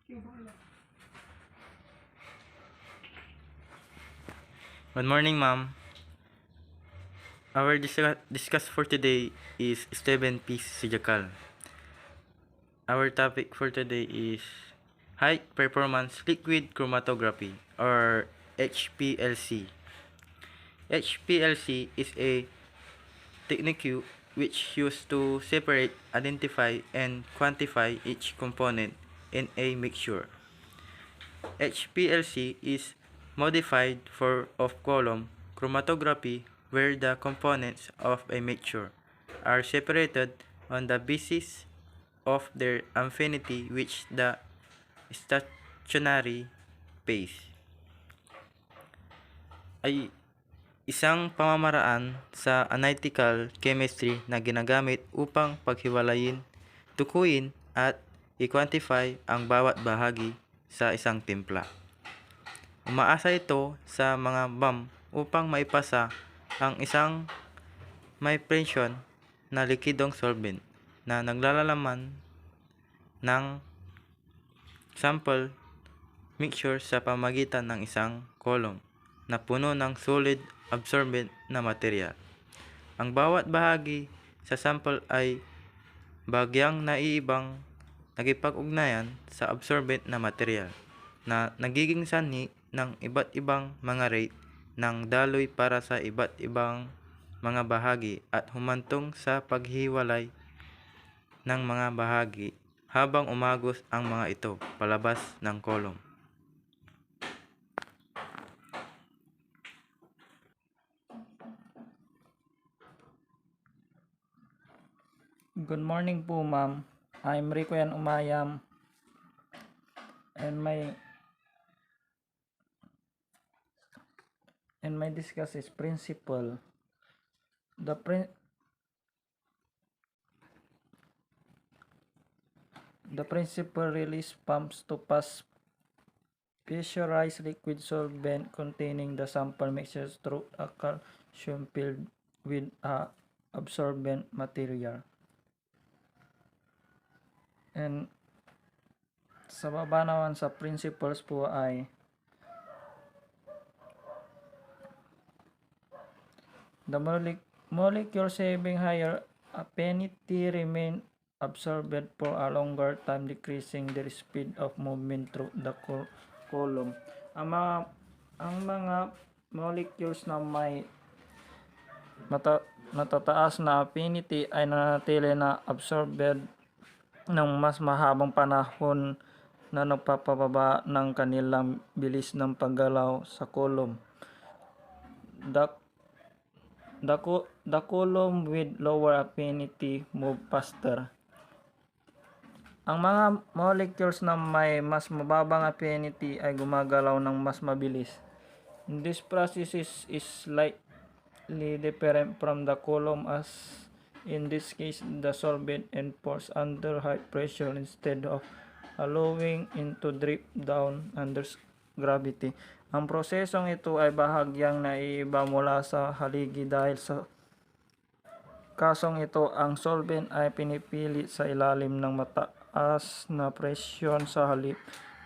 Good morning, ma'am. Our discuss for today is Steven-piece Sijakal. Our topic for today is High Performance Liquid Chromatography or HPLC. HPLC is a technique which used to separate, identify, and quantify each component in a mixture. HPLC is modified for off-column chromatography where the components of a mixture are separated on the basis of their affinity with the stationary phase. Ay isang pamamaraan sa analytical chemistry na ginagamit upang paghiwalayin, tukuyin at i-quantify ang bawat bahagi sa isang timpla. Umaasa ito sa mga BAM upang maipasa ang isang may presyon na likidong solvent na naglalaman ng sample mixture sa pamagitan ng isang column na puno ng solid absorbent na material. Ang bawat bahagi sa sample ay bagyang naiibang nakipag-ugnayan sa absorbent na material na nagiging sanhi ng iba't ibang mga rate ng daloy para sa iba't ibang mga bahagi at humantong sa paghiwalay ng mga bahagi habang umagos ang mga ito palabas ng column. Good morning po, ma'am. I'm Rico Yan Umayam and my discuss is principle. The principle release pumps to pass pressurized liquid solvent containing the sample mixtures through a calcium filled with a absorbent material. And sa baba naman sa principles po ay the molecules having higher affinity remain absorbed for a longer time, decreasing their speed of movement through the column. Ang mga molecules na may matataas na affinity ay nanatili na absorbed ng mas mahabang panahon na nagpapababa ng kanilang bilis ng paggalaw sa column. The column with lower affinity move faster. Ang mga molecules na may mas mababang affinity ay gumagalaw ng mas mabilis. This process is slightly different from the column, as in this case the solvent enforced under high pressure instead of allowing it to drift down under gravity. Ang prosesong ito ay bahagyang naiiba mula sa haligi dahil sa kasong ito ang solvent ay pinipili sa ilalim ng mataas na presyon sa halip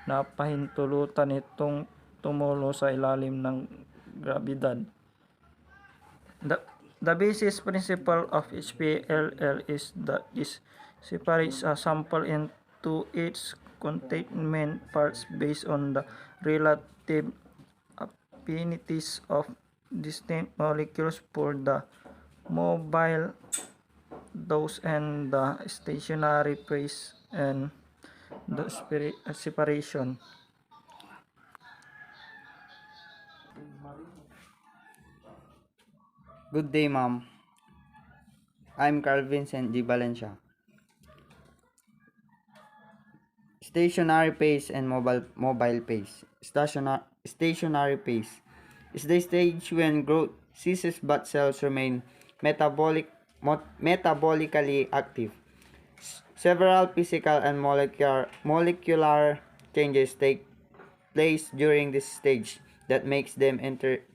na pahintulutan itong tumulo sa ilalim ng grabidad. The basis principle of HPLC is that it separates a sample into its containment parts based on the relative affinities of distinct molecules for the mobile dose and the stationary phase and the separation. Good day, ma'am. I'm Carl Vincent G. Valencia. Stationary phase and mobile phase. Stationary phase is the stage when growth ceases but cells remain metabolically active. Several physical and molecular changes take place during this stage that makes them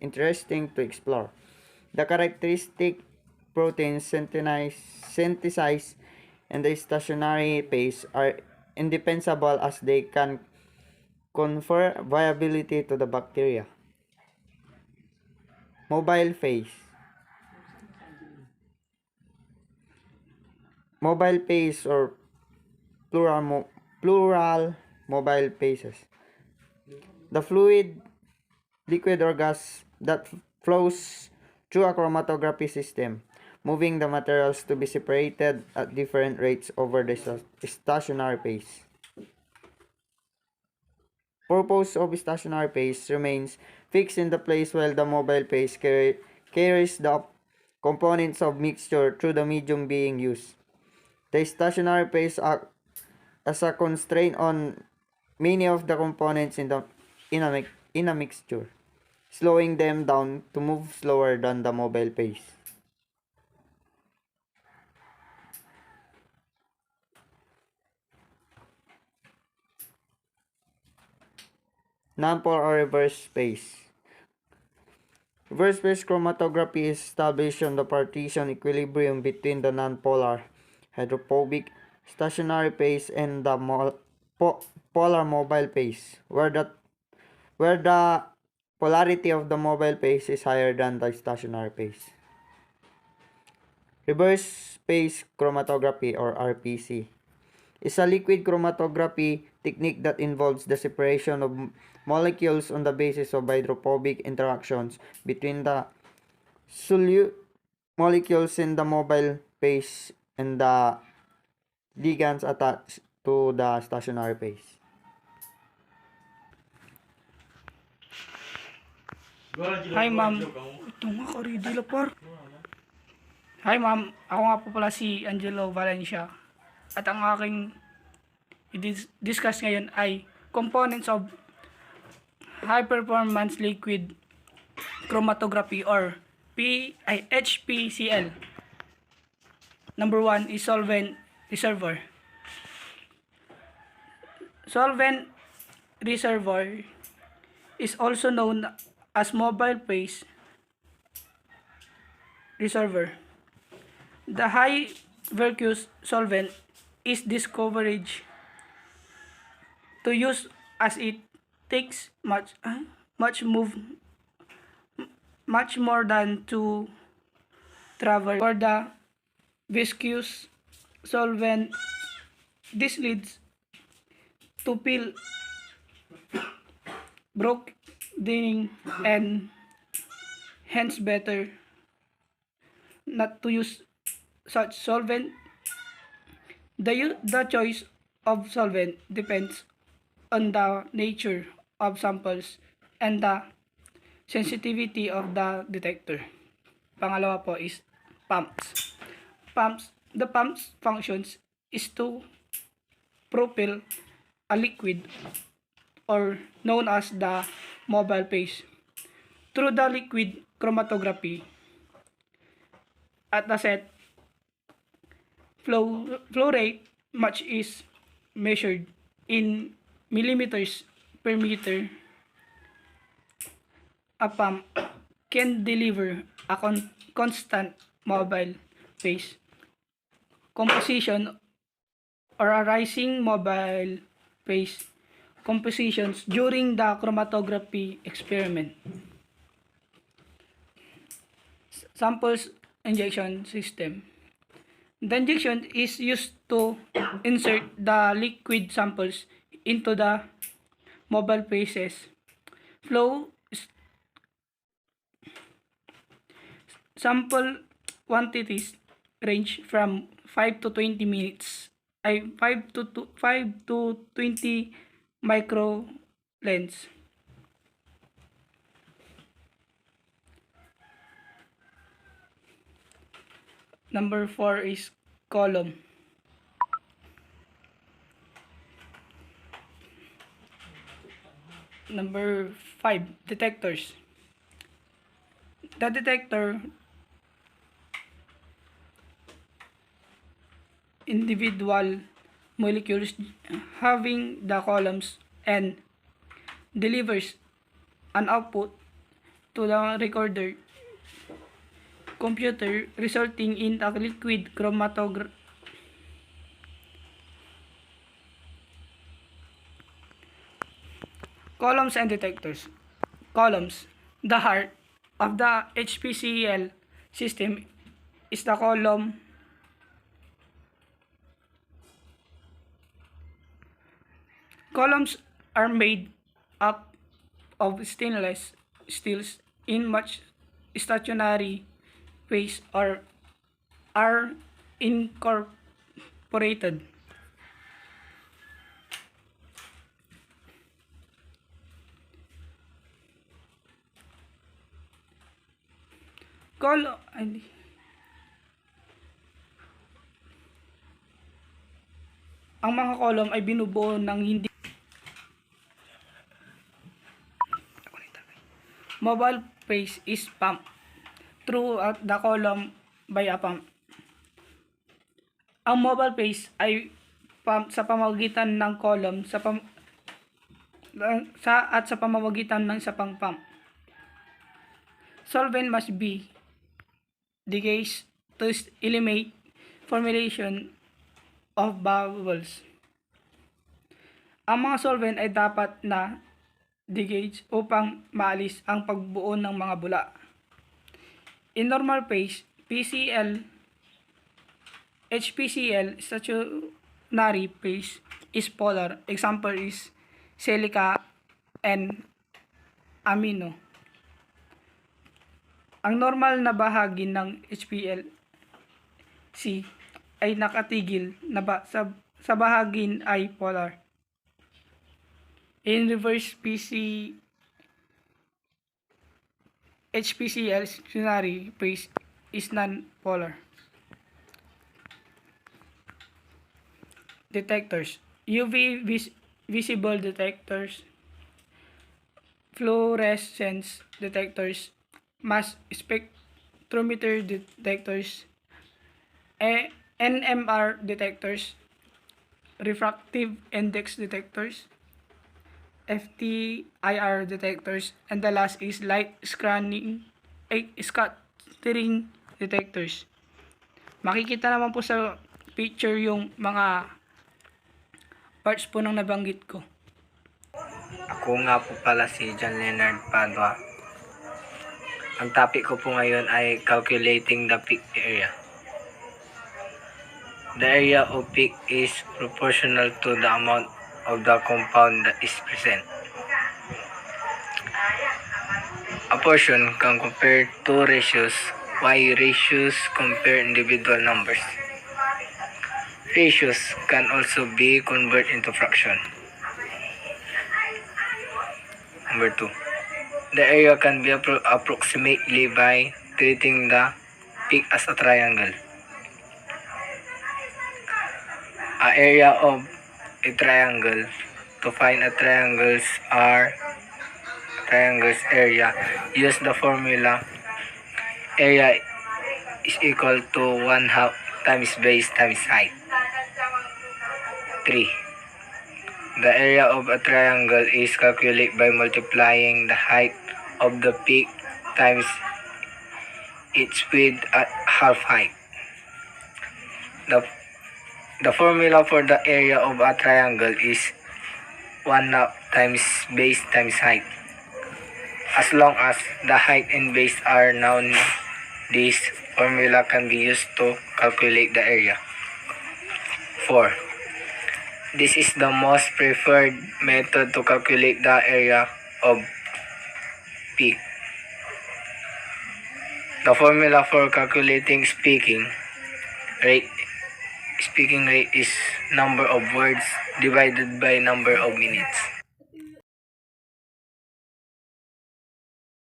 interesting to explore. The characteristic proteins synthesized in the stationary phase are indispensable as they can confer viability to the bacteria. Mobile phase. Mobile phase or plural mobile phases. The fluid, liquid or gas that flows through a chromatography system, moving the materials to be separated at different rates over the stationary phase. Purpose of stationary phase remains fixed in the place while the mobile phase carries the components of mixture through the medium being used. The stationary phase acts as a constraint on many of the components in a mixture, slowing them down to move slower than the mobile phase. Non-polar or reverse phase. Reverse phase chromatography is established on the partition equilibrium between the non-polar hydrophobic stationary phase and the polar mobile phase, where the polarity of the mobile phase is higher than the stationary phase. Reverse phase chromatography or RPC is a liquid chromatography technique that involves the separation of molecules on the basis of hydrophobic interactions between the solute molecules in the mobile phase and the ligands attached to the stationary phase. Hi ma'am, ito nga karidi lapar. Hi ma'am, ako nga po pala si Angelo Valencia. At ang aking discuss ngayon ay components of high performance liquid chromatography or HPCL. Number 1 is solvent reservoir. Solvent reservoir is also known as mobile phase reservoir. The high viscous solvent is discouraged to use as it takes much more than to travel for the viscous solvent. This leads to peel, broadening, and hence better not to use such solvent. The choice of solvent depends on the nature of samples and the sensitivity of the detector. Pangalawa po is pumps. The pump's functions is to propel a liquid or known as the mobile phase through the liquid chromatography at the set flow rate much is measured in millimeters per meter. A pump can deliver a constant mobile phase composition or a rising mobile phase compositions during the chromatography experiment. Samples injection system. The injection is used to insert the liquid samples into the mobile phases. Flow sample quantities range from 5 to 20 minutes. 5 to 20 microlens. Number 4 is column. Number 5, detectors. The detector individual molecules having the columns and delivers an output to the recorder computer resulting in a liquid chromatograph. Columns and detectors. Columns. The heart of the HPCL system is the column. Columns are made up of stainless steels in much stationary ways or are incorporated. Col ay, ang mga column ay binubuo ng hindi mobile phase is pumped throughout the column by a pump. Ang mobile phase ay pump sa pamamagitan ng column sa pamamagitan ng isa pang pump. Solvent must be decreased to eliminate formulation of bubbles. Ang mga solvent ay dapat na decrease upang maalis ang pagbuo ng mga bula. In normal phase, HPCL stationary phase is polar. Example is silica and amino. Ang normal na bahagi ng HPLC ay nakatigil na sa bahagin ay polar. In reverse HPCL stationary phase is non-polar. Detectors. UV visible detectors, fluorescence detectors, mass spectrometer detectors, NMR detectors, refractive index detectors, FTIR detectors, and the last is light scattering detectors. Makikita naman po sa picture yung mga parts po nang nabanggit ko. Ako nga po pala si John Leonard Padua. Ang topic ko po ngayon ay calculating the peak area. The area of peak is proportional to the amount of the compound that is present. A portion can compare two ratios, y ratios compare individual numbers. Ratios can also be converted into fraction. Number 2. The area can be approximately by treating the peak as a triangle. A area of a triangle. To find a triangle's area, use the formula area is equal to 1/2 times base times height. 3. The area of a triangle is calculated by multiplying the height of the peak times its width at half height. The formula for the area of a triangle is 1/2 times base times height. As long as the height and base are known, this formula can be used to calculate the area. 4. This is the most preferred method to calculate the area of peak. The formula for calculating speaking rate is number of words divided by number of minutes.